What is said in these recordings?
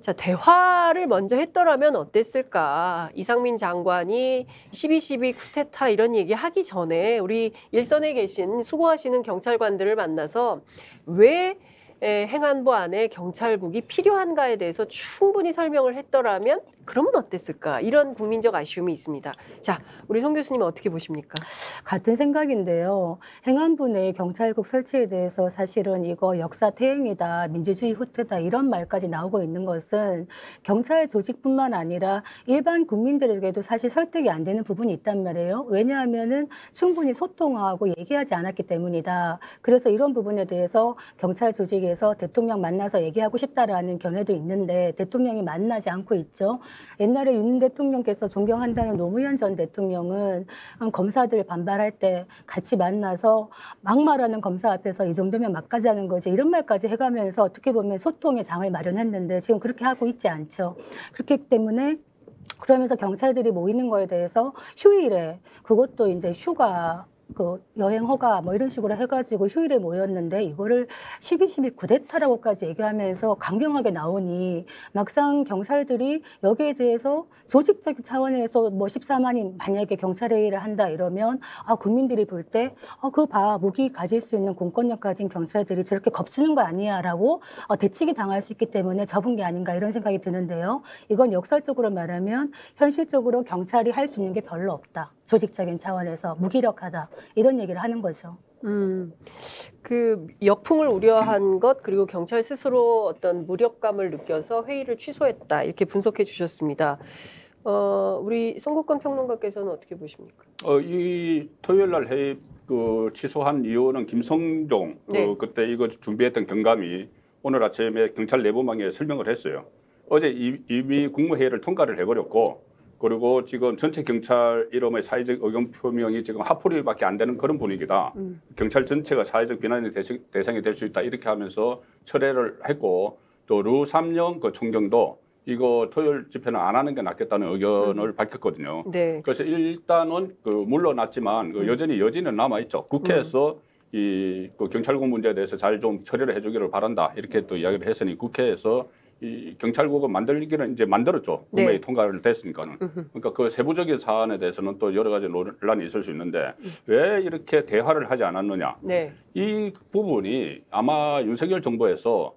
자, 대화를 먼저 했더라면 어땠을까? 이상민 장관이 12.12 쿠데타 이런 얘기 하기 전에 우리 일선에 계신 수고하시는 경찰관들을 만나서 왜 행안부 안에 경찰국이 필요한가에 대해서 충분히 설명을 했더라면 그러면 어땠을까? 이런 국민적 아쉬움이 있습니다. 자, 우리 송 교수님은 어떻게 보십니까? 같은 생각인데요. 행안부 내 경찰국 설치에 대해서 사실은 이거 역사 퇴행이다, 민주주의 후퇴다 이런 말까지 나오고 있는 것은 경찰 조직뿐만 아니라 일반 국민들에게도 사실 설득이 안 되는 부분이 있단 말이에요. 왜냐하면은 충분히 소통하고 얘기하지 않았기 때문이다. 그래서 이런 부분에 대해서 경찰 조직에서 대통령 만나서 얘기하고 싶다라는 견해도 있는데 대통령이 만나지 않고 있죠. 옛날에 윤 대통령께서 존경한다는 노무현 전 대통령은 검사들 반발할 때 같이 만나서 막말하는 검사 앞에서 이 정도면 막가자는 거지 이런 말까지 해가면서 어떻게 보면 소통의 장을 마련했는데 지금 그렇게 하고 있지 않죠. 그렇기 때문에 그러면서 경찰들이 모이는 거에 대해서 휴일에 그것도 이제 휴가 그 여행 허가 뭐 이런 식으로 해가지고 휴일에 모였는데 이거를 12.12 쿠데타라고까지 얘기하면서 강경하게 나오니 막상 경찰들이 여기에 대해서 조직적인 차원에서 뭐 14만이 만약에 경찰회의를 한다 이러면 국민들이 볼 때 그 봐 무기 가질 수 있는 공권력 가진 경찰들이 저렇게 겁주는 거 아니야 라고 대치기 당할 수 있기 때문에 접은 게 아닌가 이런 생각이 드는데요. 이건 역사적으로 말하면 현실적으로 경찰이 할 수 있는 게 별로 없다. 조직적인 차원에서 무기력하다. 이런 얘기를 하는 거죠. 그 역풍을 우려한 것 그리고 경찰 스스로 어떤 무력감을 느껴서 회의를 취소했다. 이렇게 분석해 주셨습니다. 우리 송국건 평론가께서는 어떻게 보십니까? 이 토요일 날 회의 취소한 이유는 김성종 네. 그때 이거 준비했던 경감이 오늘 아침에 경찰 내부망에 설명을 했어요. 어제 이미 국무회의를 통과를 해버렸고 그리고 지금 전체 경찰 이름의 사회적 의견 표명이 지금 하풀이밖에 안 되는 그런 분위기다. 경찰 전체가 사회적 비난의 대상이 될 수 있다. 이렇게 하면서 철회를 했고 또 류삼영 그 총경도 이거 토요일 집회는 안 하는 게 낫겠다는 의견을 밝혔거든요. 네. 그래서 일단은 물러났지만 여전히 여지는 남아 있죠. 국회에서 이 경찰국 문제에 대해서 잘 좀 처리를 해주기를 바란다. 이렇게 또 이야기를 했으니 국회에서 이 경찰국을 만들기는 이제 만들었죠. 국회에 통과를 됐으니까는. 그러니까 그 세부적인 사안에 대해서는 또 여러 가지 논란이 있을 수 있는데 왜 이렇게 대화를 하지 않았느냐. 네. 이 부분이 아마 윤석열 정부에서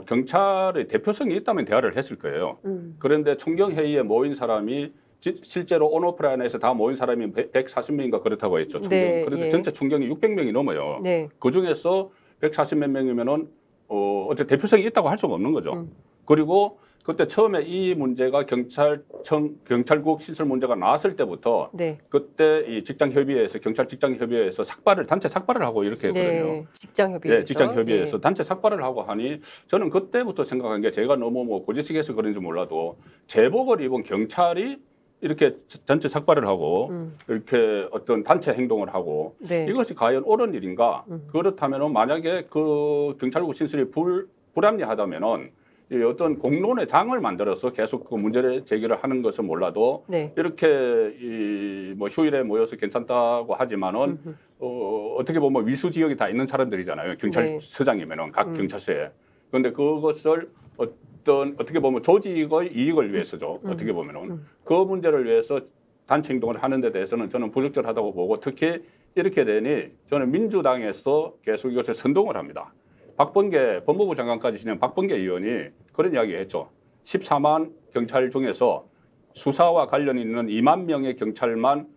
경찰의 대표성이 있다면 대화를 했을 거예요. 그런데 총경회의에 모인 사람이 실제로 온오프라인에서 다 모인 사람이 140명인가 그렇다고 했죠. 총경. 네, 그런데 전체 총경이 600명이 넘어요. 네. 그중에서 140몇 명이면은 어째 대표성이 있다고 할 수가 없는 거죠. 그리고 그때 처음에 이 문제가 경찰국 신설 문제가 나왔을 때부터 네. 그때 이 직장협의회에서 경찰 직장협의회에서 단체 삭발을 하고 이렇게 했거든요. 네. 직장협의회. 네, 직장협의회에서 단체 삭발을 하고 하니 저는 그때부터 생각한 게 제가 너무 고지식해서 그런지 몰라도 제복을 입은 경찰이 이렇게 전체 삭발을 하고 이렇게 어떤 단체 행동을 하고 네. 이것이 과연 옳은 일인가? 그렇다면 만약에 그 경찰국 신설이 불합리하다면은 이 어떤 공론의 장을 만들어서 계속 그 문제를 제기를 하는 것은 몰라도 네. 이렇게 뭐 휴일에 모여서 괜찮다고 하지만은 어떻게 보면 위수 지역이 다 있는 사람들이잖아요. 경찰서장이면은 각 경찰서에. 그런데 그것을 어떻게 보면 조직의 이익을 위해서죠. 어떻게 보면은 그 문제를 위해서 단체 행동을 하는 데 대해서는 저는 부적절하다고 보고 특히 이렇게 되니 저는 민주당에서 계속 이것을 선동을 합니다. 박범계 법무부 장관까지 지낸 박범계 의원이 그런 이야기 했죠. 14만 경찰 중에서 수사와 관련 있는 2만 명의 경찰만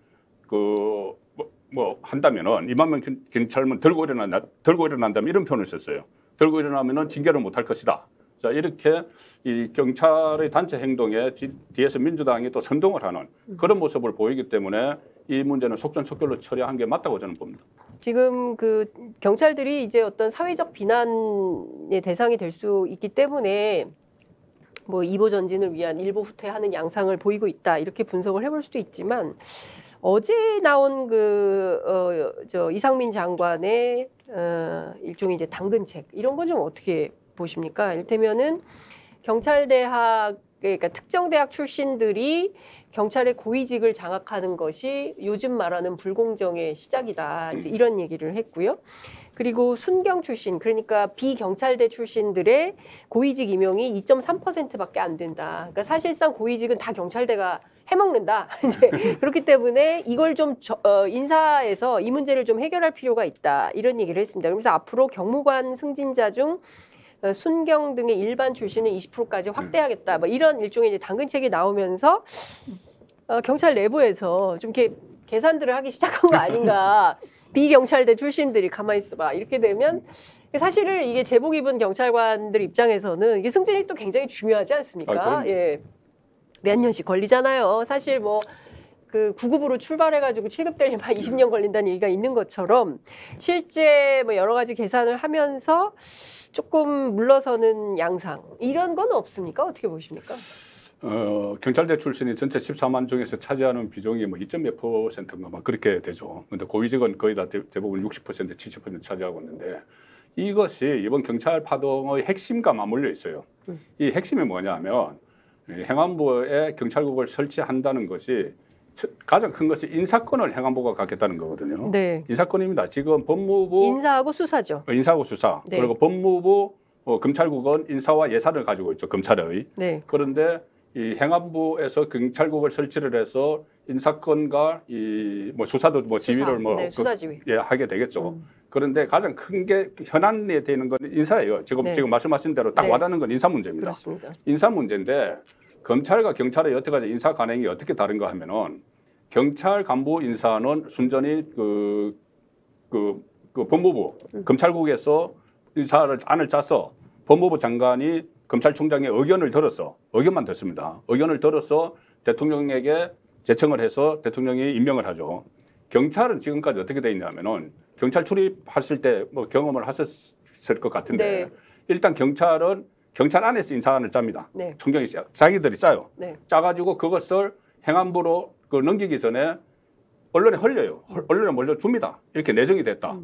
한다면은 2만 명 경찰만 들고 일어난다면 이런 표현을 썼어요. 들고 일어나면은 징계를 못할 것이다. 자, 이렇게 이 경찰의 단체 행동에 뒤에서 민주당이 또 선동을 하는 그런 모습을 보이기 때문에 이 문제는 속전속결로 처리한 게 맞다고 저는 봅니다. 지금 그 경찰들이 이제 어떤 사회적 비난의 대상이 될 수 있기 때문에 뭐 이보 전진을 위한 일보 후퇴하는 양상을 보이고 있다 이렇게 분석을 해볼 수도 있지만 어제 나온 이상민 장관의 일종의 이제 당근책 이런 건 좀 어떻게 보십니까? 이를테면은 경찰대학 그러니까 특정 대학 출신들이 경찰의 고위직을 장악하는 것이 요즘 말하는 불공정의 시작이다. 이제 이런 얘기를 했고요. 그리고 순경 출신, 그러니까 비경찰대 출신들의 고위직 임용이 2.3%밖에 안 된다. 그러니까 사실상 고위직은 다 경찰대가 해먹는다. 이제 그렇기 때문에 이걸 좀 인사에서 이 문제를 좀 해결할 필요가 있다. 이런 얘기를 했습니다. 그래서 앞으로 경무관 승진자 중 순경 등의 일반 출신은 20%까지 확대하겠다. 뭐 이런 일종의 이제 당근책이 나오면서 경찰 내부에서 좀 이렇게 계산들을 하기 시작한 거 아닌가. 비경찰대 출신들이 가만히 있어봐. 이렇게 되면 사실은 이게 제복 입은 경찰관들 입장에서는 이게 승진이 또 굉장히 중요하지 않습니까? 예. 몇 년씩 걸리잖아요. 사실 뭐 그 9급으로 출발해가지고 7급 되려면 20년 걸린다는 얘기가 있는 것처럼 실제 뭐 여러 가지 계산을 하면서 조금 물러서는 양상 이런 건 없습니까? 어떻게 보십니까? 경찰대 출신이 전체 14만 중에서 차지하는 비중이 뭐 2.몇 %인가 막 그렇게 되죠. 근데 고위직은 거의 다 대부분 60%, 70% 차지하고 있는데 이것이 이번 경찰 파동의 핵심과 맞물려 있어요. 이 핵심이 뭐냐면 행안부에 경찰국을 설치한다는 것이 가장 큰 것이 인사권을 행안부가 갖겠다는 거거든요. 네. 인사권입니다. 지금 법무부 인사하고 수사죠. 인사하고 수사 네. 그리고 법무부 검찰국은 인사와 예산을 가지고 있죠. 검찰의. 네. 그런데 이 행안부에서 경찰국을 설치를 해서 인사권과 이 뭐 수사도 뭐 지휘를 뭐 네, 수사 지휘. 예, 하게 되겠죠. 그런데 가장 큰 게 현안에 되는 건 인사예요. 지금 네. 말씀하신 대로 딱 네. 와닿는 건 인사 문제입니다. 그렇습니다. 인사 문제인데 검찰과 경찰의 여태까지 인사 관행이 어떻게 다른가 하면은 경찰 간부 인사는 순전히 그 법무부 검찰국에서 인사를 안을 짜서 법무부 장관이 검찰총장의 의견을 들어서 의견만 듣습니다. 의견을 들어서 대통령에게 제청을 해서 대통령이 임명을 하죠. 경찰은 지금까지 어떻게 돼 있냐면은 경찰 출입하실 때 뭐 경험을 하셨을 것 같은데 네. 일단 경찰은 경찰 안에서 인사안을 짭니다. 네. 총장이 자기들이 짜요. 네. 짜가지고 그것을 행안부로 넘기기 전에 언론에 흘려요. 언론에 몰려줍니다. 이렇게 내정이 됐다.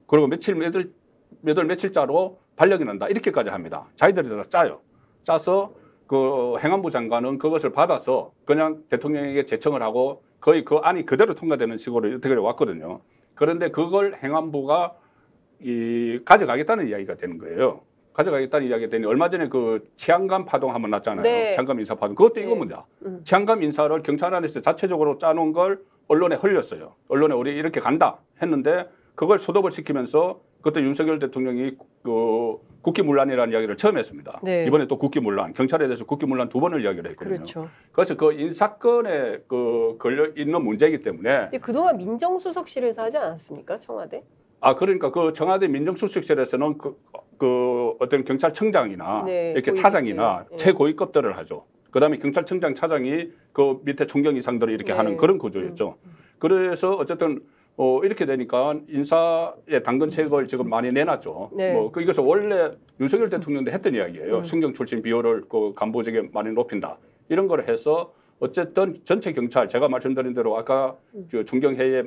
그리고 며칠자로 발령이 난다. 이렇게까지 합니다. 자기들이 다 짜요. 짜서 그 행안부 장관은 그것을 받아서 그냥 대통령에게 제청을 하고 거의 그 안이 그대로 통과되는 식으로 어떻게 왔거든요. 그런데 그걸 행안부가 가져가겠다는 이야기가 되는 거예요. 가져가겠다는 이야기가 되니 얼마 전에 그 치안감 파동 한번 났잖아요. 네. 치안감 인사 파동. 그것도 네. 이겁니다. 치안감 인사를 경찰 안에서 자체적으로 짜놓은 걸 언론에 흘렸어요. 언론에 우리 이렇게 간다 했는데 그걸 소독을 시키면서 그때 윤석열 대통령이 그 국기문란이라는 이야기를 처음 했습니다. 네. 이번에 또 국기문란, 경찰에 대해서 국기문란 2번을 이야기를 했거든요. 그렇죠. 그래서 그 인사권에 걸려 있는 문제이기 때문에 근데 그동안 민정수석실에서 하지 않았습니까? 청와대? 그러니까 그 청와대 민정수석실에서는 그 어떤 경찰청장이나 네, 이렇게 고위급, 차장이나 네. 최고위급들을 하죠. 그다음에 경찰청장 차장이 그 밑에 총경 이상들을 이렇게 네. 하는 그런 구조였죠. 그래서 어쨌든 이렇게 되니까 인사의 당근책을 지금 많이 내놨죠. 네. 이것은 원래 윤석열 대통령도 했던 이야기예요. 순경 출신 비율을 그 간부직에 많이 높인다. 이런 걸 해서 어쨌든 전체 경찰 제가 말씀드린 대로 아까 그 존경회의에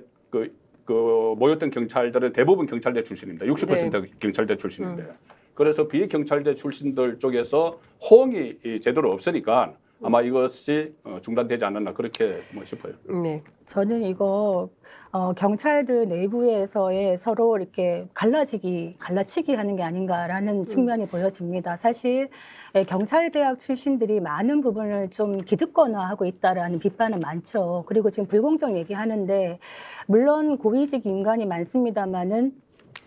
모였던 경찰들은 대부분 경찰대 출신입니다. 60%가 네. 경찰대 출신인데. 그래서 비경찰대 출신들 쪽에서 호응이 제대로 없으니까 아마 이것이 중단되지 않았나 그렇게 싶어요. 네. 저는 이거 경찰들 내부에서의 서로 이렇게 갈라치기 하는 게 아닌가라는 측면이 보여집니다. 사실 경찰대학 출신들이 많은 부분을 좀 기득권화하고 있다라는 비판은 많죠. 그리고 지금 불공정 얘기하는데 물론 고위직 인간이 많습니다만은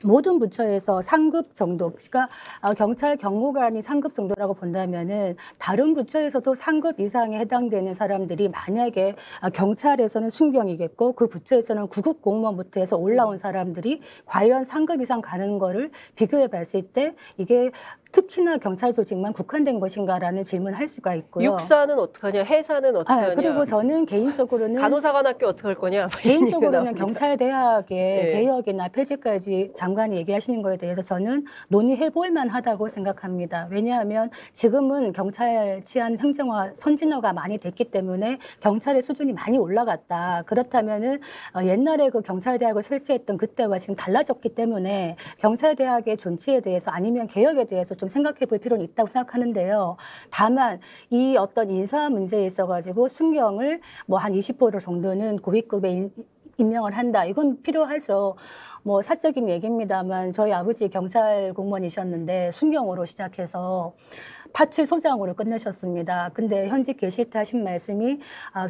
모든 부처에서 상급 정도, 그러니까 경찰 경무관이 상급 정도라고 본다면은 다른 부처에서도 상급 이상에 해당되는 사람들이 만약에 경찰에서는 순경이겠고 그 부처에서는 구급 공무원부터 해서 올라온 사람들이 과연 상급 이상 가는 거를 비교해 봤을 때 이게 특히나 경찰 조직만 국한된 것인가라는 질문을 할 수가 있고요. 육사는 어떡하냐, 해사는 어떡하냐. 그리고 저는 개인적으로는 간호사관학교 어떡할 거냐. 개인적으로는 경찰대학의 네. 개혁이나 폐지까지 장관이 얘기하시는 거에 대해서 저는 논의해볼 만하다고 생각합니다. 왜냐하면 지금은 경찰 치안 행정화 선진화가 많이 됐기 때문에 경찰의 수준이 많이 올라갔다. 그렇다면은 옛날에 그 경찰대학을 설치했던 그때와 지금 달라졌기 때문에 경찰대학의 존치에 대해서 아니면 개혁에 대해서 좀 생각해 볼 필요는 있다고 생각하는데요. 다만 이 어떤 인사 문제에 있어가지고 순경을 뭐 한 20% 정도는 고위급에 임명을 한다. 이건 필요하죠. 뭐 사적인 얘기입니다만 저희 아버지 경찰 공무원이셨는데 순경으로 시작해서 파출소장으로 끝내셨습니다. 근데 현직 계실 때 하신 말씀이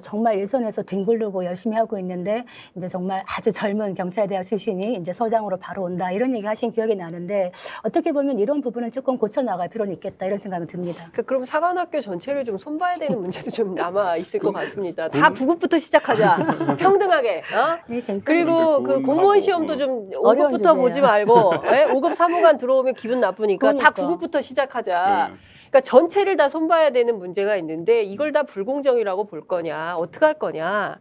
정말 일선에서 뒹굴르고 열심히 하고 있는데 이제 정말 아주 젊은 경찰대학 출신이 이제 서장으로 바로 온다 이런 얘기 하신 기억이 나는데 어떻게 보면 이런 부분은 조금 고쳐 나갈 필요는 있겠다 이런 생각은 듭니다. 그럼 사관학교 전체를 좀 손봐야 되는 문제도 좀 남아 있을 것 같습니다. 다 9급부터 시작하자. 평등하게. 네, 그리고 그 공무원 시험도 좀 5급부터 보지 말고 5급 사무관 들어오면 기분 나쁘니까 다 9급부터 시작하자. 그러니까 전체를 다 손봐야 되는 문제가 있는데 이걸 다 불공정이라고 볼 거냐, 어떻게 할 거냐.